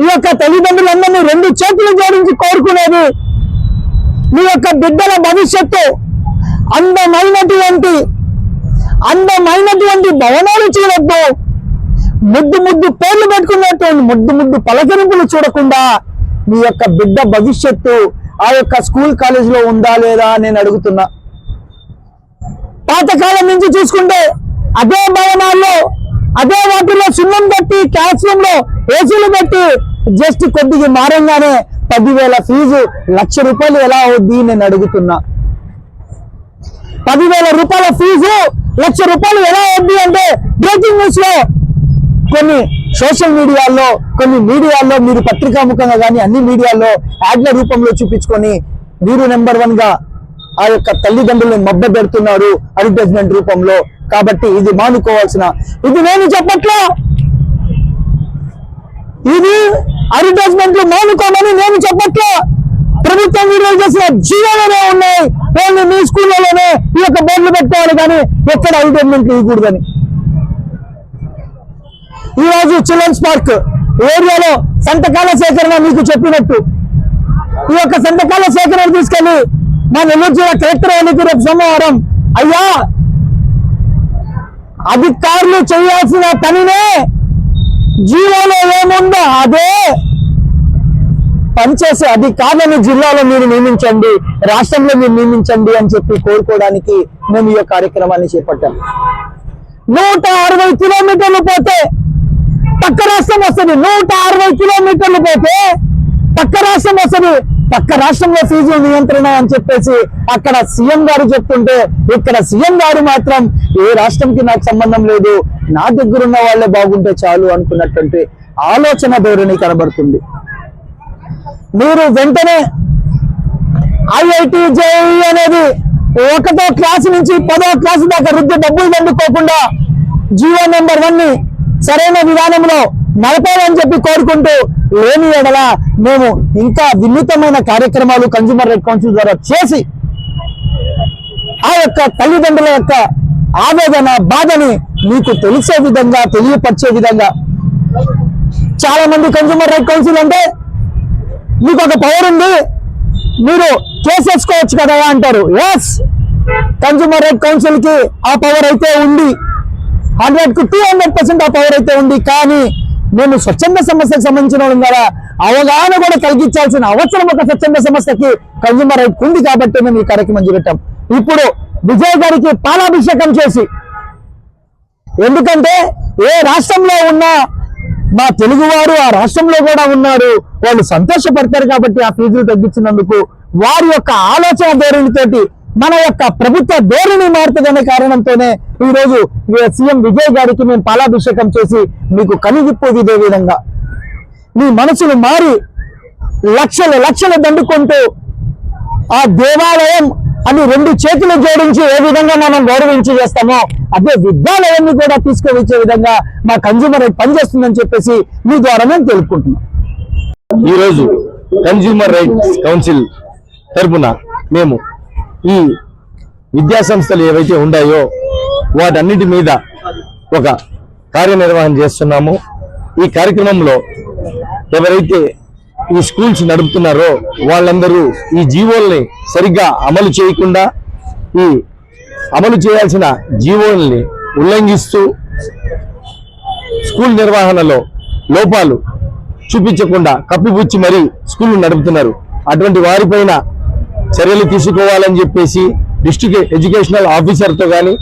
ఈ యొక్క తల్లిదండ్రులందరినీ రెండు చేతులు జోడించి కోరుకునేది మీ యొక్క బిడ్డల భవిష్యత్తు అందమైనటువంటి భవనాలు చూడొద్దు, ముద్దు పేర్లు పెట్టుకున్నటువంటి ముద్దు పలకరింపులు చూడకుండా మీ యొక్క బిడ్డ భవిష్యత్తు ఆ యొక్క స్కూల్ కాలేజీలో ఉందా లేదా నేను అడుగుతున్నా. పాతకాలం నుంచి చూసుకుంటే అదే భవనాల్లో అదే వాటిలో సున్నం పెట్టి క్లాస్ రూమ్ లో ఏసీలు పెట్టి జస్ట్ కొద్దిగా మారంగానే 10,000 ఫీజు ₹1,00,000 ఎలా అవుద్ది నేను అడుగుతున్నా. 10,000 రూపాయల ఫీజు ₹1,00,000 ఎలా అవుద్ది అంటే బ్రేకింగ్ న్యూస్ లో కొన్ని సోషల్ మీడియాల్లో కొన్ని మీడియాల్లో మీరు పత్రికాముఖంగా కానీ అన్ని మీడియాల్లో యాడ్ల రూపంలో చూపించుకొని మీరు నెంబర్ 1 గా ఆ యొక్క తల్లిదండ్రులను మబ్బ పెడుతున్నారు అడ్వర్టైజ్మెంట్ రూపంలో. కాబట్టి ఇది మానుకోవాల్సిన, ఇది నేను చెప్పట్లా, ఇది అడ్వర్టైజ్మెంట్లు మానుకోమని నేను చెప్పట్లా. ప్రభుత్వం విడుదల చేసిన జీవోలోనే ఉన్నాయి, ఓన్లీ మీ స్కూళ్ళలోనే ఈ యొక్క బోర్డులు పెట్టుకోవాలి కానీ ఎక్కడ అడ్వర్టైజ్మెంట్లు ఇవ్వకూడదని. ఈ రోజు చిల్డ్రన్స్ పార్క్ ఏరియాలో సంతకాల సేకరణ మీకు చెప్పినట్టు ఈ యొక్క సంతకాల సేకరణ తీసుకెళ్లి మా నెల్లూరు జిల్లా కలెక్టర్ వారికి రేపు సోమవారం, అయ్యా అధికారులు చేయాల్సిన పనినే జీవోలో ఏముందో అదే పనిచేసే అధికారులను జిల్లాలో మీరు నియమించండి, రాష్ట్రంలో మీరు నియమించండి అని చెప్పి కోరుకోవడానికి మేము ఈ కార్యక్రమాన్ని చేపట్టాం. 160 కిలోమీటర్లు పోతే పక్క రాష్ట్రం వస్తుంది, 160 కిలోమీటర్లు పోతే పక్క రాష్ట్రం వస్తుంది. పక్క రాష్ట్రంలో ఫీజు నియంత్రణ అని చెప్పేసి అక్కడ సీఎం గారు చెప్తుంటే ఇక్కడ సీఎం గారు మాత్రం ఏ రాష్ట్రంకి నాకు సంబంధం లేదు, నా దగ్గర ఉన్న వాళ్ళే బాగుంటే చాలు అనుకున్నటువంటి ఆలోచన ధోరణి కనబడుతుంది. మీరు వెంటనే ఐఐటి జేఈ అనేది 1వ క్లాసు నుంచి 10వ క్లాసు దాకా రుద్ది డబ్బులు దండుకోకుండా జీవో నెంబర్ 1 ని సరైన విధానంలో నడపాలని చెప్పి కోరుకుంటూ, లేని ఎడల మేము ఇంకా వినూతమైన కార్యక్రమాలు కన్జ్యూమర్ రైట్ కౌన్సిల్ ద్వారా చేసి ఆ యొక్క తల్లిదండ్రుల యొక్క ఆవేదన బాధని మీకు తెలిసే విధంగా తెలియపరిచే విధంగా. చాలా మంది కన్జ్యూమర్ రైట్ కౌన్సిల్ అంటే మీకు ఒక పవర్ ఉంది, మీరు కేసేసుకోవచ్చు కదా అంటారు. ఎస్, కన్జ్యూమర్ రైట్ కౌన్సిల్ కి ఆ పవర్ అయితే ఉంది, 100కు 200% ఆ పవర్ అయితే ఉంది. కానీ మేము స్వచ్ఛంద సంస్థకు సంబంధించిన వాళ్ళం ద్వారా అవగాహన కూడా కలిగించాల్సిన అవసరం ఒక స్వచ్ఛంద సంస్థకి కన్జ్యూమర్ రైట్ ఉంది కాబట్టి మేము ఈ కార్యక్రమం చేపట్టాం. ఇప్పుడు విజయ్ గారికి పాలాభిషేకం చేసి, ఎందుకంటే ఏ రాష్ట్రంలో ఉన్నా మా తెలుగువారు ఆ రాష్ట్రంలో కూడా ఉన్నారు, వాళ్ళు సంతోషపడతారు కాబట్టి ఆ ఫీజులు తగ్గించినందుకు వారి యొక్క ఆలోచన ధోరణితోటి మన యొక్క ప్రభుత్వ ధోరణి మారుతుందనే కారణంతోనే ఈ రోజు సీఎం విజయ్ గారికి మేము పాలాభిషేకం చేసి మీకు కనువిప్పు ఇదే విధంగా మీ మనసులు మారి లక్షలు దండుకుంటూ ఆ దేవాలయం అని 2 చేతులు జోడించి ఏ విధంగా మనం గౌరవించి చేస్తామో అదే విద్యాలయాన్ని కూడా తీసుకువచ్చే విధంగా మా కన్జ్యూమర్ రైట్ పనిచేస్తుందని చెప్పేసి మీ ద్వారా మేము తెలుపుకుంటున్నాం. ఈరోజు కన్జ్యూమర్ రైట్స్ కౌన్సిల్ తరఫున మేము ఈ విద్యా సంస్థలు ఏవైతే ఉన్నాయో వాటన్నిటి మీద ఒక కార్యనిర్వహణ చేస్తున్నాము. ఈ కార్యక్రమంలో ఎవరైతే ఈ స్కూల్స్ నడుపుతున్నారో వాళ్ళందరూ ఈ జీవోల్ని సరిగ్గా అమలు చేయకుండా ఈ అమలు చేయాల్సిన జీవోల్ని ఉల్లంఘిస్తూ స్కూల్ నిర్వహణలో లోపాలు చూపించకుండా కప్పిపుచ్చి మరీ స్కూల్ నడుపుతున్నారు. అటువంటి వారిపైన చర్యలు తీసుకోవాలని చెప్పేసి డిస్ట్రిక్ట్ ఎడ్యుకేషనల్ ఆఫీసర్తో కానీ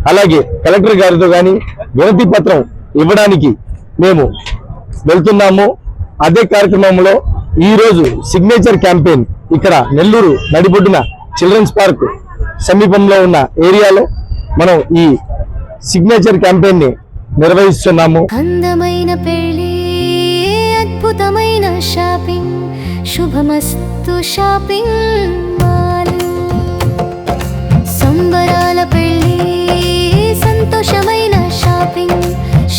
అలాగే కలెక్టర్ గారితో కానీ వినతి పత్రం ఇవ్వడానికి మేము వెళ్తున్నాము. అదే కార్యక్రమంలో ఈరోజు సిగ్నేచర్ క్యాంపెయిన్ ఇక్కడ నెల్లూరు నడిబొడ్డున చిల్డ్రన్స్ పార్క్ సమీపంలో ఉన్న ఏరియాలో మనం ఈ సిగ్నేచర్ క్యాంపెయిన్ ని నిర్వహిస్తున్నాము. అందమైన పెళ్లి, అద్భుతమైన షాపింగ్, శుభమస్తు షాపింగ్ మాల్. సంబరాల పెళ్లి, సంతోషమైన షాపింగ్,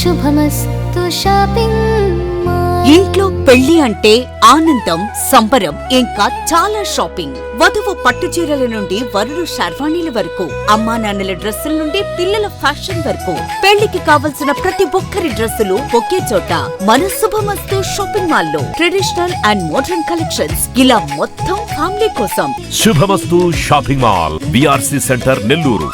శుభమస్తు షాపింగ్ మాల్. ఇంట్లో పెళ్లి అంటే ఆనందం, సంబరం, ఇంకా చాలా షాపింగ్. వధువు పట్టు చీరల నుండి వరుడు శర్వాణీల వరకు, అమ్మా నాన్నల డ్రెస్సుల నుండి పిల్లల ఫ్యాషన్ వరకు, పెళ్లికి కావలసిన ప్రతి ఒక్కరి డ్రెస్సులు ఒకే చోట మన శుభమస్తు షాపింగ్ మాల్ లో. ట్రెడిషనల్ అండ్ మోడర్న్ కలెక్షన్స్, ఇలా మొత్తం ఫ్యామిలీ కోసం. శుభమస్తు shopping mall, BRC centre, Nellore.